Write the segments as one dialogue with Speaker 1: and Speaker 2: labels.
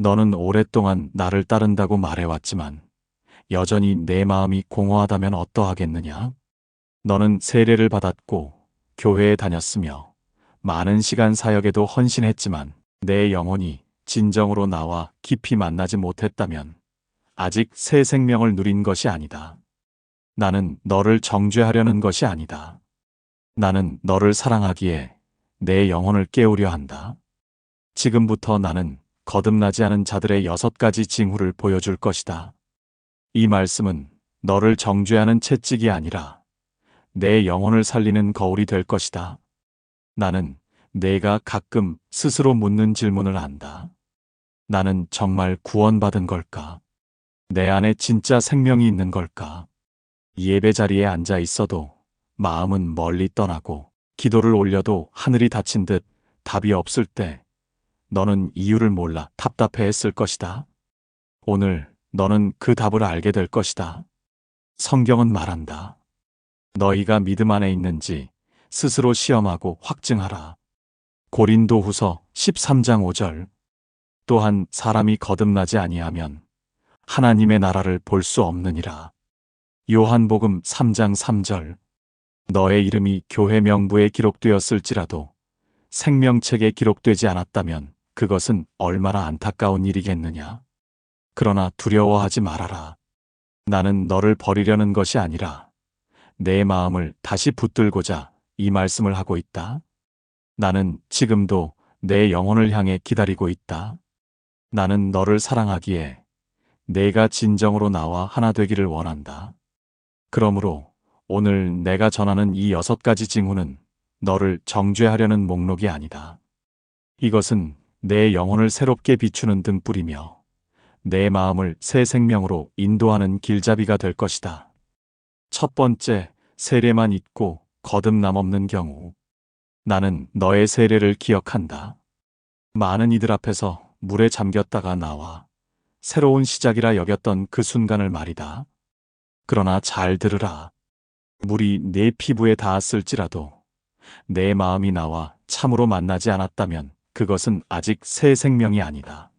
Speaker 1: 너는 오랫동안 나를 따른다고 말해왔지만 여전히 내 마음이 공허하다면 어떠하겠느냐? 너는 세례를 받았고 교회에 다녔으며 많은 시간 사역에도 헌신했지만 내 영혼이 진정으로 나와 깊이 만나지 못했다면 아직 새 생명을 누린 것이 아니다. 나는 너를 정죄하려는 것이 아니다. 나는 너를 사랑하기에 내 영혼을 깨우려 한다. 지금부터 나는 거듭나지 않은 자들의 6가지 징후를 보여줄 것이다. 이 말씀은 너를 정죄하는 채찍이 아니라 내 영혼을 살리는 거울이 될 것이다. 나는 내가 가끔 스스로 묻는 질문을 안다. 나는 정말 구원받은 걸까? 내 안에 진짜 생명이 있는 걸까? 예배 자리에 앉아 있어도 마음은 멀리 떠나고 기도를 올려도 하늘이 닫힌 듯 답이 없을 때 너는 이유를 몰라 답답해했을 것이다. 오늘 너는 그 답을 알게 될 것이다. 성경은 말한다. 너희가 믿음 안에 있는지 스스로 시험하고 확증하라. 고린도후서 13장 5절. 또한 사람이 거듭나지 아니하면 하나님의 나라를 볼 수 없느니라. 요한복음 3장 3절. 너의 이름이 교회 명부에 기록되었을지라도 생명책에 기록되지 않았다면 그것은 얼마나 안타까운 일이겠느냐. 그러나 두려워하지 말아라. 나는 너를 버리려는 것이 아니라 내 마음을 다시 붙들고자 이 말씀을 하고 있다. 나는 지금도 내 영혼을 향해 기다리고 있다. 나는 너를 사랑하기에 내가 진정으로 나와 하나 되기를 원한다. 그러므로 오늘 내가 전하는 이 6가지 징후는 너를 정죄하려는 목록이 아니다. 이것은 내 영혼을 새롭게 비추는 등불이며 내 마음을 새 생명으로 인도하는 길잡이가 될 것이다. 첫 번째, 세례만 있고 거듭남 없는 경우. 나는 너의 세례를 기억한다. 많은 이들 앞에서 물에 잠겼다가 나와 새로운 시작이라 여겼던 그 순간을 말이다. 그러나 잘 들으라. 물이 내 피부에 닿았을지라도 내 마음이 나와 참으로 만나지 않았다면 그것은 아직 새 생명이 아니다.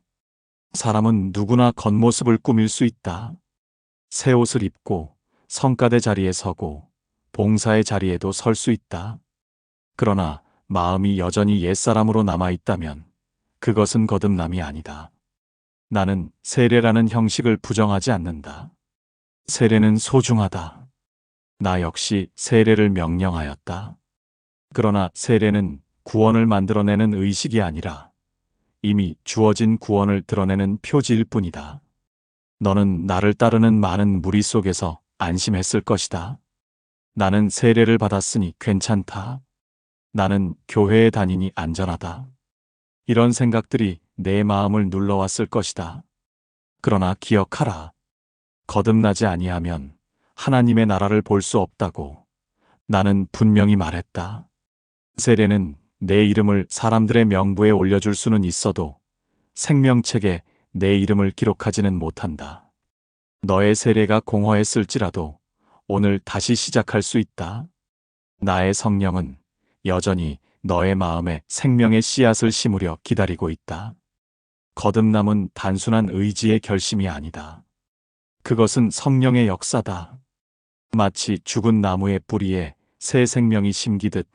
Speaker 1: 사람은 누구나 겉모습을 꾸밀 수 있다. 새 옷을 입고 성가대 자리에 서고 봉사의 자리에도 설 수 있다. 그러나 마음이 여전히 옛사람으로 남아있다면 그것은 거듭남이 아니다. 나는 세례라는 형식을 부정하지 않는다. 세례는 소중하다. 나 역시 세례를 명령하였다. 그러나 세례는 구원을 만들어내는 의식이 아니라 이미 주어진 구원을 드러내는 표지일 뿐이다. 너는 나를 따르는 많은 무리 속에서 안심했을 것이다. 나는 세례를 받았으니 괜찮다. 나는 교회에 다니니 안전하다. 이런 생각들이 내 마음을 눌러왔을 것이다. 그러나 기억하라. 거듭나지 아니하면 하나님의 나라를 볼 수 없다고 나는 분명히 말했다. 세례는 내 이름을 사람들의 명부에 올려줄 수는 있어도 생명책에 내 이름을 기록하지는 못한다. 너의 세례가 공허했을지라도 오늘 다시 시작할 수 있다. 나의 성령은 여전히 너의 마음에 생명의 씨앗을 심으려 기다리고 있다. 거듭남은 단순한 의지의 결심이 아니다. 그것은 성령의 역사다. 마치 죽은 나무의 뿌리에 새 생명이 심기듯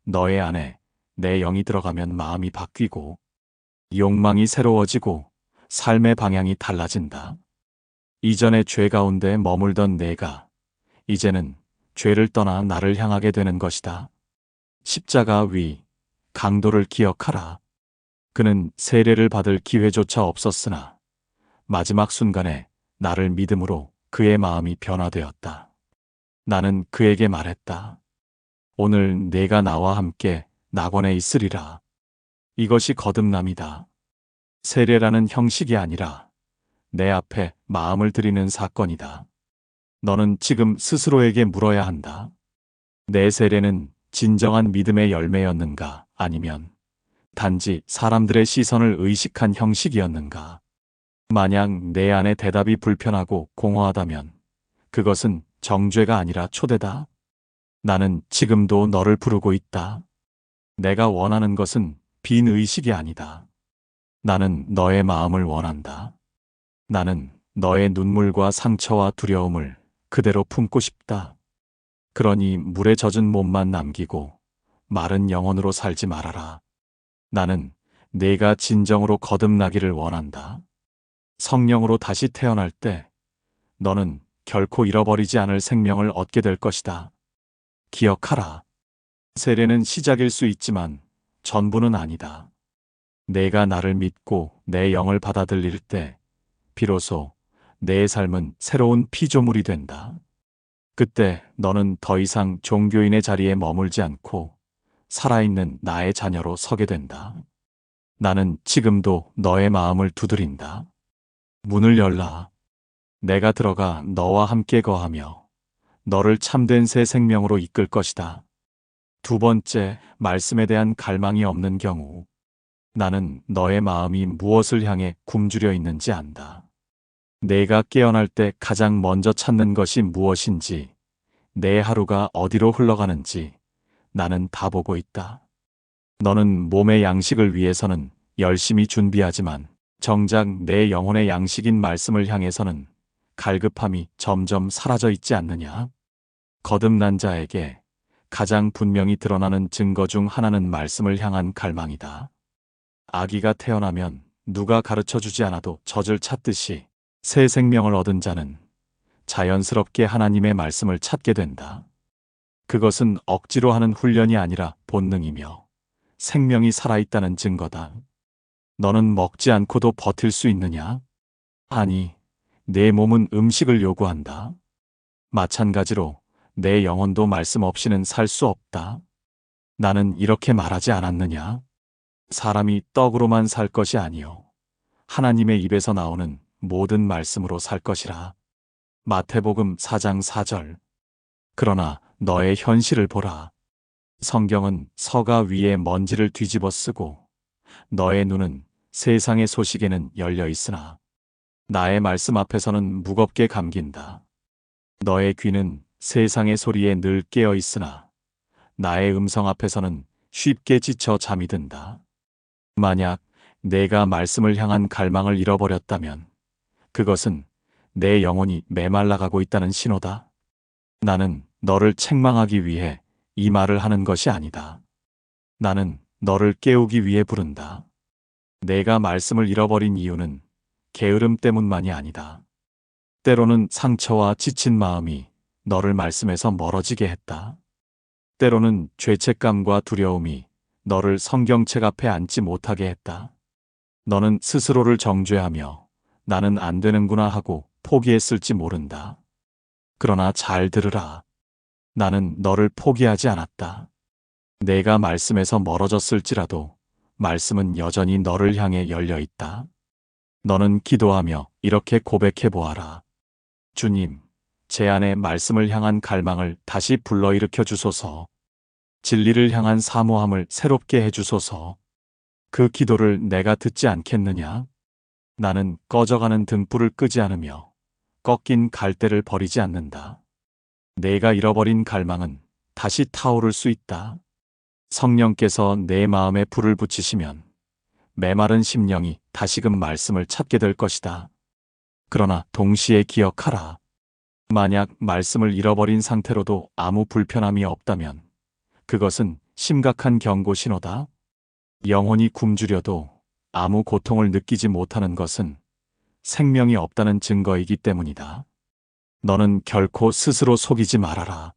Speaker 1: 너의 안에 내 영이 들어가면 마음이 바뀌고 욕망이 새로워지고 삶의 방향이 달라진다. 이전에 죄 가운데 머물던 내가 이제는 죄를 떠나 나를 향하게 되는 것이다. 십자가 위 강도를 기억하라. 그는 세례를 받을 기회조차 없었으나 마지막 순간에 나를 믿음으로 그의 마음이 변화되었다. 나는 그에게 말했다. 오늘 내가 나와 함께 낙원에 있으리라. 이것이 거듭남이다. 세례라는 형식이 아니라 내 앞에 마음을 드리는 사건이다. 너는 지금 스스로에게 물어야 한다. 내 세례는 진정한 믿음의 열매였는가 아니면 단지 사람들의 시선을 의식한 형식이었는가? 만약 내 안에 대답이 불편하고 공허하다면 그것은 정죄가 아니라 초대다. 나는 지금도 너를 부르고 있다. 내가 원하는 것은 빈 의식이 아니다. 나는 너의 마음을 원한다. 나는 너의 눈물과 상처와 두려움을 그대로 품고 싶다. 그러니 물에 젖은 몸만 남기고 마른 영혼으로 살지 말아라. 나는 내가 진정으로 거듭나기를 원한다. 성령으로 다시 태어날 때 너는 결코 잃어버리지 않을 생명을 얻게 될 것이다. 기억하라. 세례는 시작일 수 있지만 전부는 아니다. 내가 나를 믿고 내 영을 받아들일 때 비로소 내 삶은 새로운 피조물이 된다. 그때 너는 더 이상 종교인의 자리에 머물지 않고 살아있는 나의 자녀로 서게 된다. 나는 지금도 너의 마음을 두드린다. 문을 열라. 내가 들어가 너와 함께 거하며 너를 참된 새 생명으로 이끌 것이다. 두 번째, 말씀에 대한 갈망이 없는 경우 나는 너의 마음이 무엇을 향해 굶주려 있는지 안다. 내가 깨어날 때 가장 먼저 찾는 것이 무엇인지, 내 하루가 어디로 흘러가는지 나는 다 보고 있다. 너는 몸의 양식을 위해서는 열심히 준비하지만 정작 내 영혼의 양식인 말씀을 향해서는 갈급함이 점점 사라져 있지 않느냐? 거듭난 자에게 가장 분명히 드러나는 증거 중 하나는 말씀을 향한 갈망이다. 아기가 태어나면 누가 가르쳐 주지 않아도 젖을 찾듯이 새 생명을 얻은 자는 자연스럽게 하나님의 말씀을 찾게 된다. 그것은 억지로 하는 훈련이 아니라 본능이며 생명이 살아있다는 증거다. 너는 먹지 않고도 버틸 수 있느냐? 아니, 내 몸은 음식을 요구한다. 마찬가지로 내 영혼도 말씀 없이는 살 수 없다. 나는 이렇게 말하지 않았느냐? 사람이 떡으로만 살 것이 아니요 하나님의 입에서 나오는 모든 말씀으로 살 것이라. 마태복음 4장 4절. 그러나 너의 현실을 보라. 성경은 서가 위에 먼지를 뒤집어 쓰고 너의 눈은 세상의 소식에는 열려 있으나 나의 말씀 앞에서는 무겁게 감긴다. 너의 귀는 세상의 소리에 늘 깨어 있으나 나의 음성 앞에서는 쉽게 지쳐 잠이 든다. 만약 내가 말씀을 향한 갈망을 잃어버렸다면 그것은 내 영혼이 메말라가고 있다는 신호다. 나는 너를 책망하기 위해 이 말을 하는 것이 아니다. 나는 너를 깨우기 위해 부른다. 내가 말씀을 잃어버린 이유는 게으름 때문만이 아니다. 때로는 상처와 지친 마음이 너를 말씀에서 멀어지게 했다. 때로는 죄책감과 두려움이 너를 성경책 앞에 앉지 못하게 했다. 너는 스스로를 정죄하며 나는 안 되는구나 하고 포기했을지 모른다. 그러나 잘 들으라. 나는 너를 포기하지 않았다. 내가 말씀에서 멀어졌을지라도 말씀은 여전히 너를 향해 열려 있다. 너는 기도하며 이렇게 고백해 보아라. 주님, 제 안에 말씀을 향한 갈망을 다시 불러일으켜 주소서. 진리를 향한 사모함을 새롭게 해 주소서. 그 기도를 내가 듣지 않겠느냐? 나는 꺼져가는 등불을 끄지 않으며 꺾인 갈대를 버리지 않는다. 내가 잃어버린 갈망은 다시 타오를 수 있다. 성령께서 내 마음에 불을 붙이시면 메마른 심령이 다시금 말씀을 찾게 될 것이다. 그러나 동시에 기억하라. 만약 말씀을 잃어버린 상태로도 아무 불편함이 없다면 그것은 심각한 경고 신호다. 영혼이 굶주려도 아무 고통을 느끼지 못하는 것은 생명이 없다는 증거이기 때문이다. 너는 결코 스스로 속이지 말아라.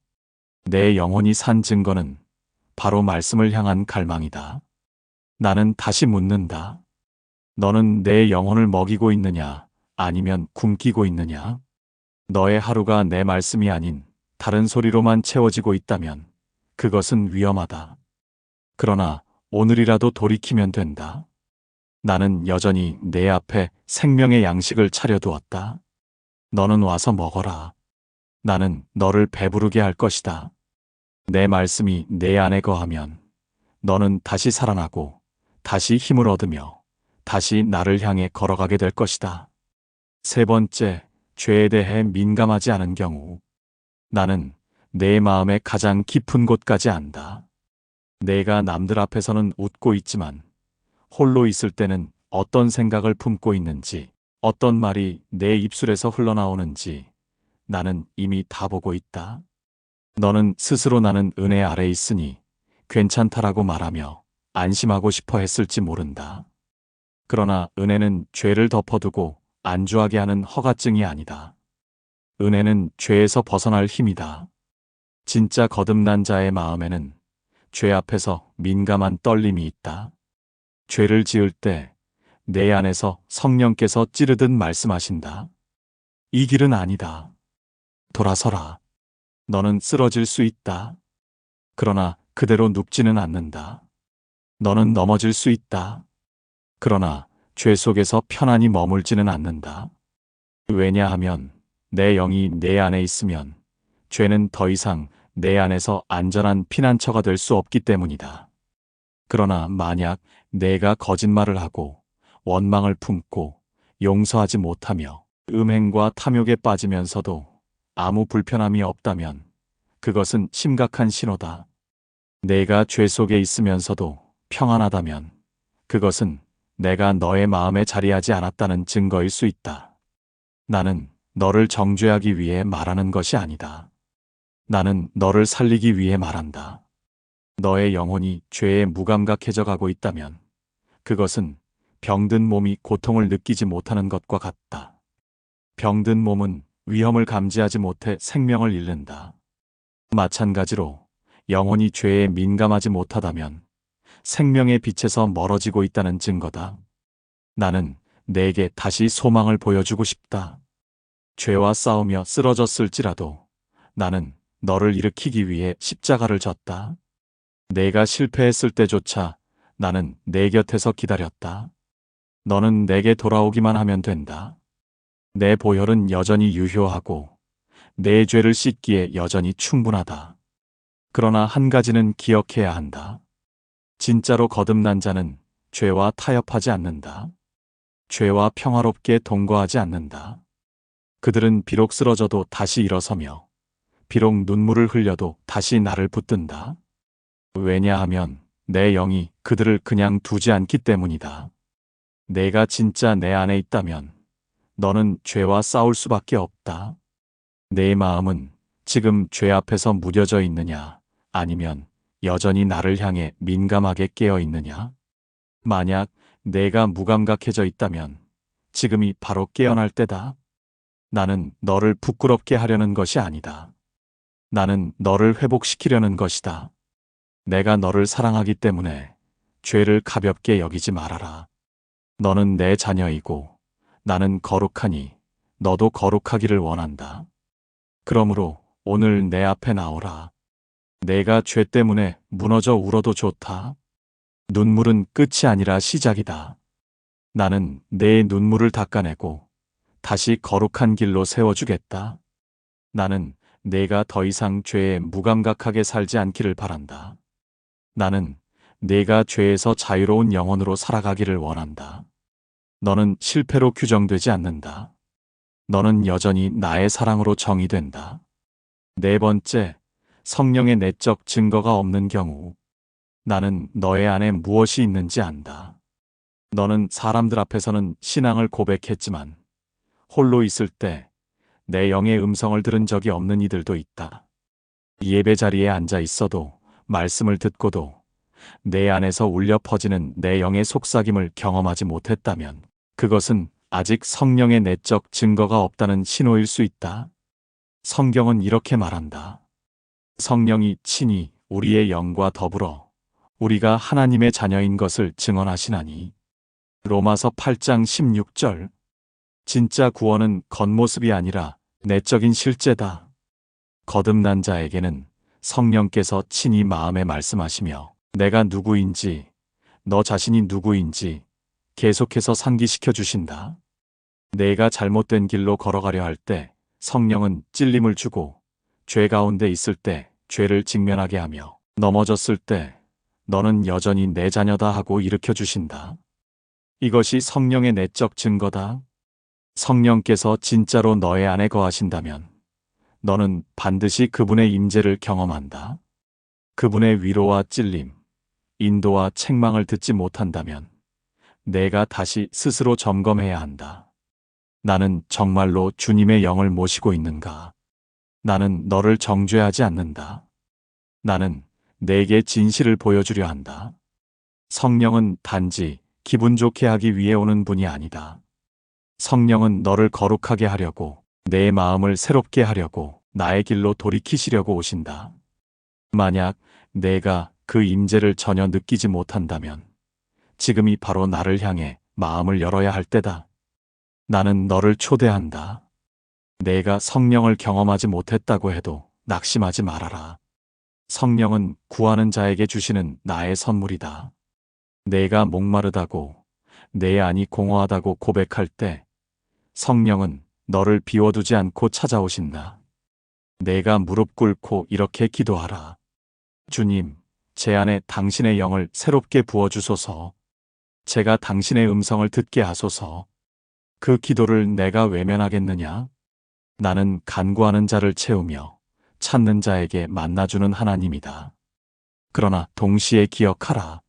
Speaker 1: 내 영혼이 산 증거는 바로 말씀을 향한 갈망이다. 나는 다시 묻는다. 너는 내 영혼을 먹이고 있느냐, 아니면 굶기고 있느냐? 너의 하루가 내 말씀이 아닌 다른 소리로만 채워지고 있다면 그것은 위험하다. 그러나 오늘이라도 돌이키면 된다. 나는 여전히 내 앞에 생명의 양식을 차려두었다. 너는 와서 먹어라. 나는 너를 배부르게 할 것이다. 내 말씀이 내 안에 거하면 너는 다시 살아나고 다시 힘을 얻으며 다시 나를 향해 걸어가게 될 것이다. 세 번째, 죄에 대해 민감하지 않은 경우 나는 내 마음의 가장 깊은 곳까지 안다. 내가 남들 앞에서는 웃고 있지만 홀로 있을 때는 어떤 생각을 품고 있는지, 어떤 말이 내 입술에서 흘러나오는지 나는 이미 다 보고 있다. 너는 스스로 나는 은혜 아래 있으니 괜찮다라고 말하며 안심하고 싶어 했을지 모른다. 그러나 은혜는 죄를 덮어두고 안주하게 하는 허가증이 아니다. 은혜는 죄에서 벗어날 힘이다. 진짜 거듭난 자의 마음에는 죄 앞에서 민감한 떨림이 있다. 죄를 지을 때 내 안에서 성령께서 찌르듯 말씀하신다. 이 길은 아니다. 돌아서라. 너는 쓰러질 수 있다. 그러나 그대로 눕지는 않는다. 너는 넘어질 수 있다. 그러나 죄 속에서 편안히 머물지는 않는다. 왜냐하면 내 영이 내 안에 있으면 죄는 더 이상 내 안에서 안전한 피난처가 될 수 없기 때문이다. 그러나 만약 내가 거짓말을 하고 원망을 품고 용서하지 못하며 음행과 탐욕에 빠지면서도 아무 불편함이 없다면 그것은 심각한 신호다. 내가 죄 속에 있으면서도 평안하다면 그것은 내가 너의 마음에 자리하지 않았다는 증거일 수 있다. 나는 너를 정죄하기 위해 말하는 것이 아니다. 나는 너를 살리기 위해 말한다. 너의 영혼이 죄에 무감각해져 가고 있다면 그것은 병든 몸이 고통을 느끼지 못하는 것과 같다. 병든 몸은 위험을 감지하지 못해 생명을 잃는다. 마찬가지로 영혼이 죄에 민감하지 못하다면 생명의 빛에서 멀어지고 있다는 증거다. 나는 내게 다시 소망을 보여주고 싶다. 죄와 싸우며 쓰러졌을지라도 나는 너를 일으키기 위해 십자가를 졌다. 내가 실패했을 때조차 나는 내 곁에서 기다렸다. 너는 내게 돌아오기만 하면 된다. 내 보혈은 여전히 유효하고 내 죄를 씻기에 여전히 충분하다. 그러나 한 가지는 기억해야 한다. 진짜로 거듭난 자는 죄와 타협하지 않는다. 죄와 평화롭게 동거하지 않는다. 그들은 비록 쓰러져도 다시 일어서며 비록 눈물을 흘려도 다시 나를 붙든다. 왜냐하면 내 영이 그들을 그냥 두지 않기 때문이다. 내가 진짜 내 안에 있다면 너는 죄와 싸울 수밖에 없다. 내 마음은 지금 죄 앞에서 무뎌져 있느냐, 아니면 여전히 나를 향해 민감하게 깨어 있느냐? 만약 내가 무감각해져 있다면 지금이 바로 깨어날 때다. 나는 너를 부끄럽게 하려는 것이 아니다. 나는 너를 회복시키려는 것이다. 내가 너를 사랑하기 때문에 죄를 가볍게 여기지 말아라. 너는 내 자녀이고 나는 거룩하니 너도 거룩하기를 원한다. 그러므로 오늘 내 앞에 나오라. 내가 죄 때문에 무너져 울어도 좋다. 눈물은 끝이 아니라 시작이다. 나는 내 눈물을 닦아내고 다시 거룩한 길로 세워주겠다. 나는 내가 더 이상 죄에 무감각하게 살지 않기를 바란다. 나는 내가 죄에서 자유로운 영혼으로 살아가기를 원한다. 너는 실패로 규정되지 않는다. 너는 여전히 나의 사랑으로 정의된다. 네 번째, 성령의 내적 증거가 없는 경우. 나는 너의 안에 무엇이 있는지 안다. 너는 사람들 앞에서는 신앙을 고백했지만 홀로 있을 때 내 영의 음성을 들은 적이 없는 이들도 있다. 예배 자리에 앉아 있어도 말씀을 듣고도 내 안에서 울려 퍼지는 내 영의 속삭임을 경험하지 못했다면 그것은 아직 성령의 내적 증거가 없다는 신호일 수 있다. 성경은 이렇게 말한다. 성령이 친히 우리의 영과 더불어 우리가 하나님의 자녀인 것을 증언하시나니. 로마서 8장 16절. 진짜 구원은 겉모습이 아니라 내적인 실제다. 거듭난 자에게는 성령께서 친히 마음에 말씀하시며 내가 누구인지, 너 자신이 누구인지 계속해서 상기시켜 주신다. 내가 잘못된 길로 걸어가려 할 때 성령은 찔림을 주고 죄 가운데 있을 때 죄를 직면하게 하며 넘어졌을 때 너는 여전히 내 자녀다 하고 일으켜 주신다. 이것이 성령의 내적 증거다. 성령께서 진짜로 너의 안에 거하신다면 너는 반드시 그분의 임재를 경험한다. 그분의 위로와 찔림, 인도와 책망을 듣지 못한다면 내가 다시 스스로 점검해야 한다. 나는 정말로 주님의 영을 모시고 있는가? 나는 너를 정죄하지 않는다. 나는 내게 진실을 보여주려 한다. 성령은 단지 기분 좋게 하기 위해 오는 분이 아니다. 성령은 너를 거룩하게 하려고, 내 마음을 새롭게 하려고, 나의 길로 돌이키시려고 오신다. 만약 내가 그 임재를 전혀 느끼지 못한다면 지금이 바로 나를 향해 마음을 열어야 할 때다. 나는 너를 초대한다. 내가 성령을 경험하지 못했다고 해도 낙심하지 말아라. 성령은 구하는 자에게 주시는 나의 선물이다. 내가 목마르다고, 내 안이 공허하다고 고백할 때 성령은 너를 비워두지 않고 찾아오신다. 내가 무릎 꿇고 이렇게 기도하라. 주님, 제 안에 당신의 영을 새롭게 부어주소서. 제가 당신의 음성을 듣게 하소서. 그 기도를 내가 외면하겠느냐? 나는 간구하는 자를 채우며 찾는 자에게 만나주는 하나님이다. 그러나 동시에 기억하라.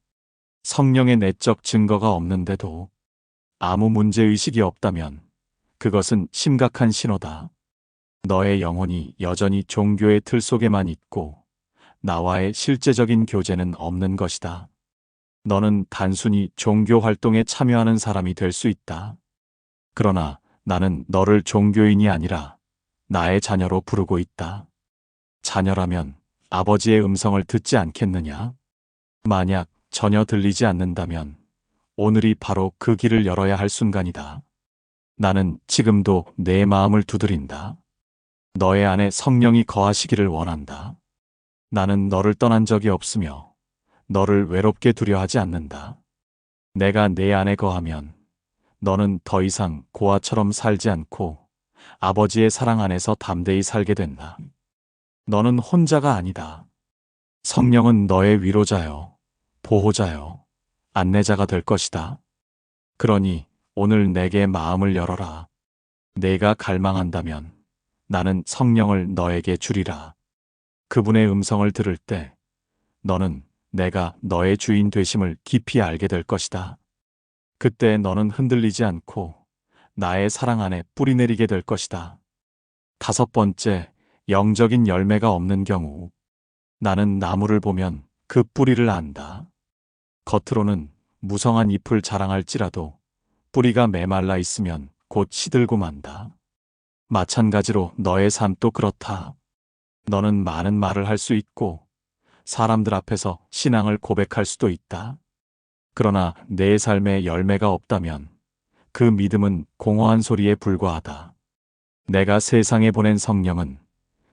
Speaker 1: 성령의 내적 증거가 없는데도 아무 문제의식이 없다면 그것은 심각한 신호다. 너의 영혼이 여전히 종교의 틀 속에만 있고 나와의 실제적인 교제는 없는 것이다. 너는 단순히 종교 활동에 참여하는 사람이 될 수 있다. 그러나 나는 너를 종교인이 아니라 나의 자녀로 부르고 있다. 자녀라면 아버지의 음성을 듣지 않겠느냐? 만약 전혀 들리지 않는다면 오늘이 바로 그 길을 열어야 할 순간이다. 나는 지금도 내 마음을 두드린다. 너의 안에 성령이 거하시기를 원한다. 나는 너를 떠난 적이 없으며 너를 외롭게 두려 하지 않는다. 내가 내 안에 거하면 너는 더 이상 고아처럼 살지 않고 아버지의 사랑 안에서 담대히 살게 된다. 너는 혼자가 아니다. 성령은 너의 위로자요, 보호자요, 안내자가 될 것이다. 그러니 오늘 내게 마음을 열어라. 내가 갈망한다면 나는 성령을 너에게 주리라. 그분의 음성을 들을 때 너는 내가 너의 주인 되심을 깊이 알게 될 것이다. 그때 너는 흔들리지 않고 나의 사랑 안에 뿌리 내리게 될 것이다. 5번째, 영적인 열매가 없는 경우. 나는 나무를 보면 그 뿌리를 안다. 겉으로는 무성한 잎을 자랑할지라도 뿌리가 메말라 있으면 곧 시들고 만다. 마찬가지로 너의 삶도 그렇다. 너는 많은 말을 할 수 있고 사람들 앞에서 신앙을 고백할 수도 있다. 그러나 내 삶에 열매가 없다면 그 믿음은 공허한 소리에 불과하다. 내가 세상에 보낸 성령은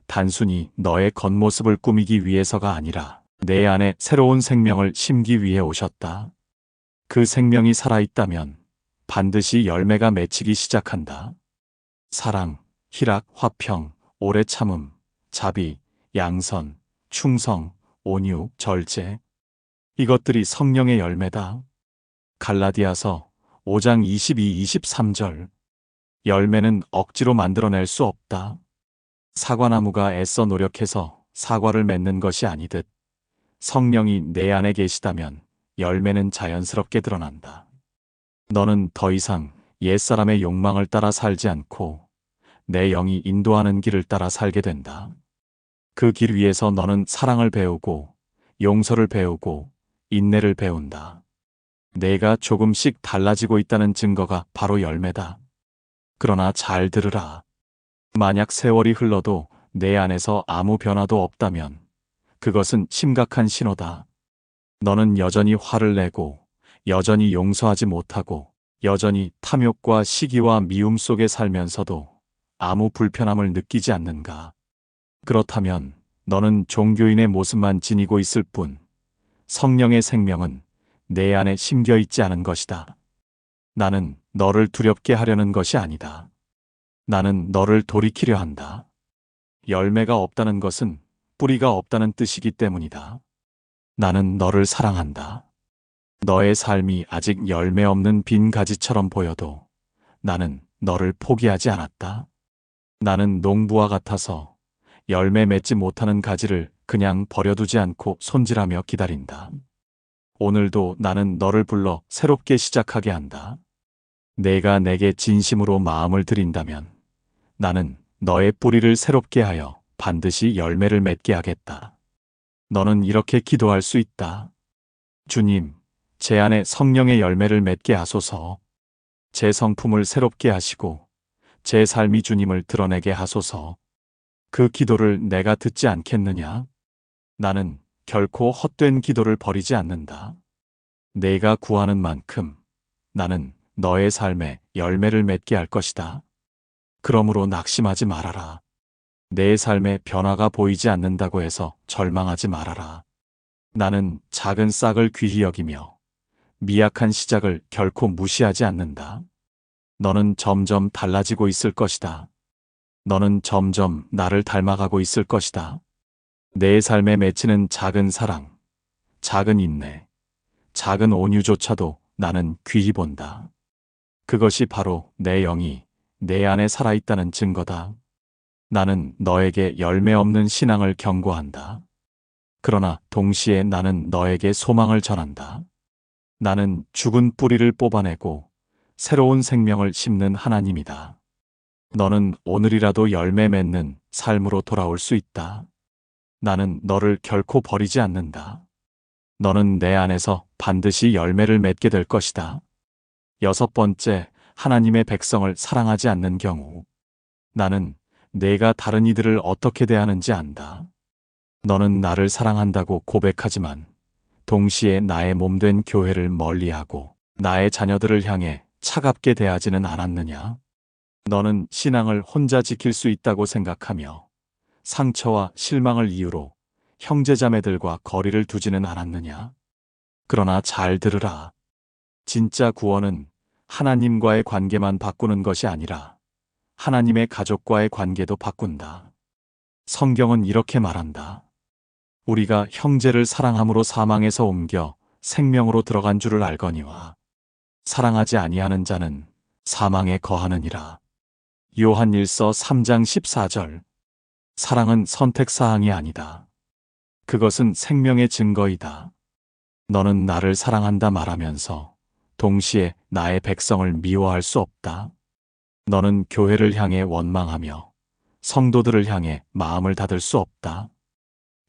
Speaker 1: 단순히 너의 겉모습을 꾸미기 위해서가 아니라 내 안에 새로운 생명을 심기 위해 오셨다. 그 생명이 살아있다면 반드시 열매가 맺히기 시작한다. 사랑, 희락, 화평, 오래 참음, 자비, 양선, 충성, 온유, 절제. 이것들이 성령의 열매다. 갈라디아서 5장 22-23절. 열매는 억지로 만들어낼 수 없다. 사과나무가 애써 노력해서 사과를 맺는 것이 아니듯 성령이 내 안에 계시다면 열매는 자연스럽게 드러난다. 너는 더 이상 옛사람의 욕망을 따라 살지 않고 내 영이 인도하는 길을 따라 살게 된다. 그 길 위에서 너는 사랑을 배우고 용서를 배우고 인내를 배운다. 내가 조금씩 달라지고 있다는 증거가 바로 열매다. 그러나 잘 들으라. 만약 세월이 흘러도 내 안에서 아무 변화도 없다면 그것은 심각한 신호다. 너는 여전히 화를 내고 여전히 용서하지 못하고 여전히 탐욕과 시기와 미움 속에 살면서도 아무 불편함을 느끼지 않는가? 그렇다면 너는 종교인의 모습만 지니고 있을 뿐 성령의 생명은 내 안에 심겨 있지 않은 것이다. 나는 너를 두렵게 하려는 것이 아니다. 나는 너를 돌이키려 한다. 열매가 없다는 것은 뿌리가 없다는 뜻이기 때문이다. 나는 너를 사랑한다. 너의 삶이 아직 열매 없는 빈 가지처럼 보여도 나는 너를 포기하지 않았다. 나는 농부와 같아서 열매 맺지 못하는 가지를 그냥 버려두지 않고 손질하며 기다린다. 오늘도 나는 너를 불러 새롭게 시작하게 한다. 내가 내게 진심으로 마음을 들인다면 나는 너의 뿌리를 새롭게 하여 반드시 열매를 맺게 하겠다. 너는 이렇게 기도할 수 있다. 주님, 제 안에 성령의 열매를 맺게 하소서. 제 성품을 새롭게 하시고 제 삶이 주님을 드러내게 하소서. 그 기도를 내가 듣지 않겠느냐? 나는 결코 헛된 기도를 버리지 않는다. 내가 구하는 만큼 나는 너의 삶에 열매를 맺게 할 것이다. 그러므로 낙심하지 말아라. 내 삶에 변화가 보이지 않는다고 해서 절망하지 말아라. 나는 작은 싹을 귀히 여기며 미약한 시작을 결코 무시하지 않는다. 너는 점점 달라지고 있을 것이다. 너는 점점 나를 닮아가고 있을 것이다. 내 삶에 맺히는 작은 사랑, 작은 인내, 작은 온유조차도 나는 귀히 본다. 그것이 바로 내 영이 내 안에 살아있다는 증거다. 나는 너에게 열매 없는 신앙을 경고한다. 그러나 동시에 나는 너에게 소망을 전한다. 나는 죽은 뿌리를 뽑아내고 새로운 생명을 심는 하나님이다. 너는 오늘이라도 열매 맺는 삶으로 돌아올 수 있다. 나는 너를 결코 버리지 않는다. 너는 내 안에서 반드시 열매를 맺게 될 것이다. 6번째, 하나님의 백성을 사랑하지 않는 경우. 나는 내가 다른 이들을 어떻게 대하는지 안다. 너는 나를 사랑한다고 고백하지만 동시에 나의 몸된 교회를 멀리하고 나의 자녀들을 향해 차갑게 대하지는 않았느냐? 너는 신앙을 혼자 지킬 수 있다고 생각하며 상처와 실망을 이유로 형제자매들과 거리를 두지는 않았느냐? 그러나 잘 들으라. 진짜 구원은 하나님과의 관계만 바꾸는 것이 아니라 하나님의 가족과의 관계도 바꾼다. 성경은 이렇게 말한다. 우리가 형제를 사랑함으로 사망에서 옮겨 생명으로 들어간 줄을 알거니와 사랑하지 아니하는 자는 사망에 거하느니라. 요한일서 3장 14절. 사랑은 선택사항이 아니다. 그것은 생명의 증거이다. 너는 나를 사랑한다 말하면서 동시에 나의 백성을 미워할 수 없다. 너는 교회를 향해 원망하며 성도들을 향해 마음을 닫을 수 없다.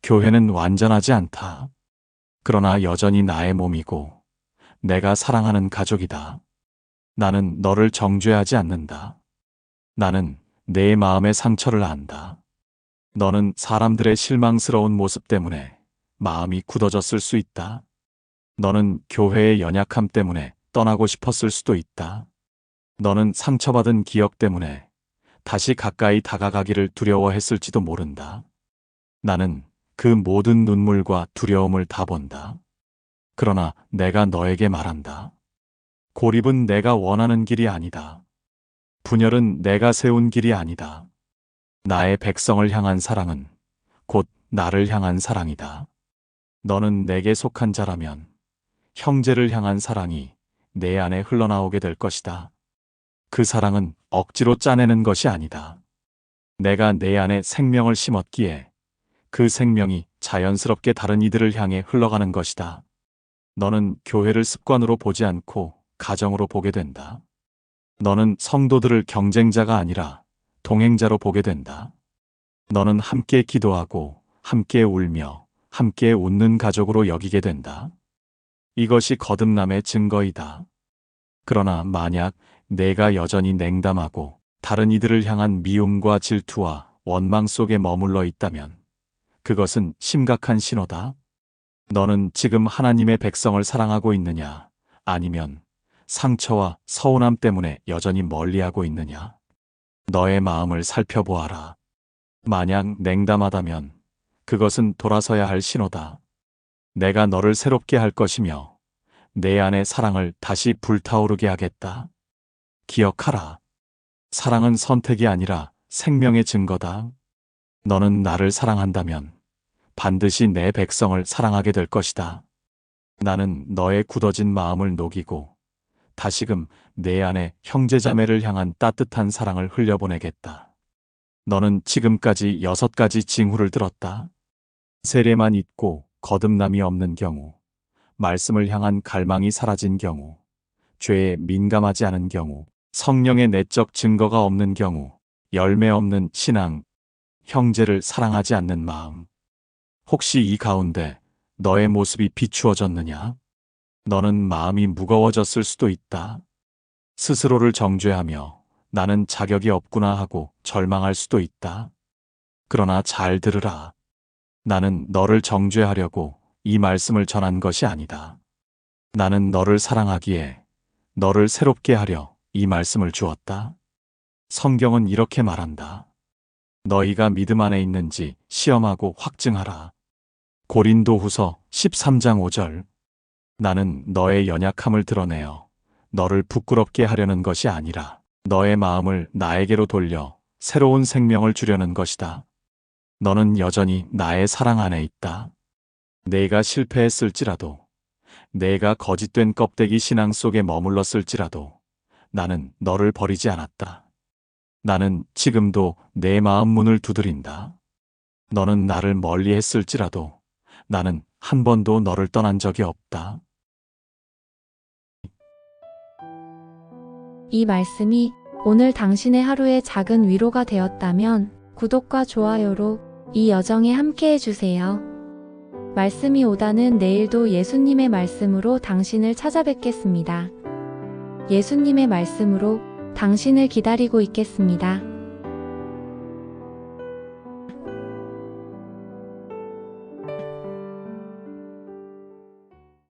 Speaker 1: 교회는 완전하지 않다. 그러나 여전히 나의 몸이고 내가 사랑하는 가족이다. 나는 너를 정죄하지 않는다. 나는 내 마음의 상처를 안다. 너는 사람들의 실망스러운 모습 때문에 마음이 굳어졌을 수 있다. 너는 교회의 연약함 때문에 떠나고 싶었을 수도 있다. 너는 상처받은 기억 때문에 다시 가까이 다가가기를 두려워했을지도 모른다. 나는 그 모든 눈물과 두려움을 다 본다. 그러나 내가 너에게 말한다. 고립은 내가 원하는 길이 아니다. 분열은 내가 세운 길이 아니다. 나의 백성을 향한 사랑은 곧 나를 향한 사랑이다. 너는 내게 속한 자라면 형제를 향한 사랑이 내 안에 흘러나오게 될 것이다. 그 사랑은 억지로 짜내는 것이 아니다. 내가 내 안에 생명을 심었기에 그 생명이 자연스럽게 다른 이들을 향해 흘러가는 것이다. 너는 교회를 습관으로 보지 않고 가정으로 보게 된다. 너는 성도들을 경쟁자가 아니라 동행자로 보게 된다. 너는 함께 기도하고 함께 울며 함께 웃는 가족으로 여기게 된다. 이것이 거듭남의 증거이다. 그러나 만약 내가 여전히 냉담하고 다른 이들을 향한 미움과 질투와 원망 속에 머물러 있다면 그것은 심각한 신호다. 너는 지금 하나님의 백성을 사랑하고 있느냐? 아니면 상처와 서운함 때문에 여전히 멀리하고 있느냐? 너의 마음을 살펴보아라. 만약 냉담하다면 그것은 돌아서야 할 신호다. 내가 너를 새롭게 할 것이며 내 안의 사랑을 다시 불타오르게 하겠다. 기억하라. 사랑은 선택이 아니라 생명의 증거다. 너는 나를 사랑한다면 반드시 내 백성을 사랑하게 될 것이다. 나는 너의 굳어진 마음을 녹이고 다시금 내 안에 형제자매를 향한 따뜻한 사랑을 흘려보내겠다. 너는 지금까지 6가지 징후를 들었다. 세례만 있고 거듭남이 없는 경우, 말씀을 향한 갈망이 사라진 경우, 죄에 민감하지 않은 경우, 성령의 내적 증거가 없는 경우, 열매 없는 신앙, 형제를 사랑하지 않는 마음. 혹시 이 가운데 너의 모습이 비추어졌느냐? 너는 마음이 무거워졌을 수도 있다. 스스로를 정죄하며 나는 자격이 없구나 하고 절망할 수도 있다. 그러나 잘 들으라. 나는 너를 정죄하려고 이 말씀을 전한 것이 아니다. 나는 너를 사랑하기에 너를 새롭게 하려 이 말씀을 주었다. 성경은 이렇게 말한다. 너희가 믿음 안에 있는지 시험하고 확증하라. 고린도후서 13장 5절. 나는 너의 연약함을 드러내어 너를 부끄럽게 하려는 것이 아니라 너의 마음을 나에게로 돌려 새로운 생명을 주려는 것이다. 너는 여전히 나의 사랑 안에 있다. 내가 실패했을지라도, 내가 거짓된 껍데기 신앙 속에 머물렀을지라도 나는 너를 버리지 않았다. 나는 지금도 내 마음 문을 두드린다. 너는 나를 멀리 했을지라도 나는 한 번도 너를 떠난 적이 없다.
Speaker 2: 이 말씀이 오늘 당신의 하루에 작은 위로가 되었다면 구독과 좋아요로 이 여정에 함께 해주세요. 말씀이 오다는 내일도 예수님의 말씀으로 당신을 찾아뵙겠습니다. 예수님의 말씀으로 당신을 기다리고 있겠습니다.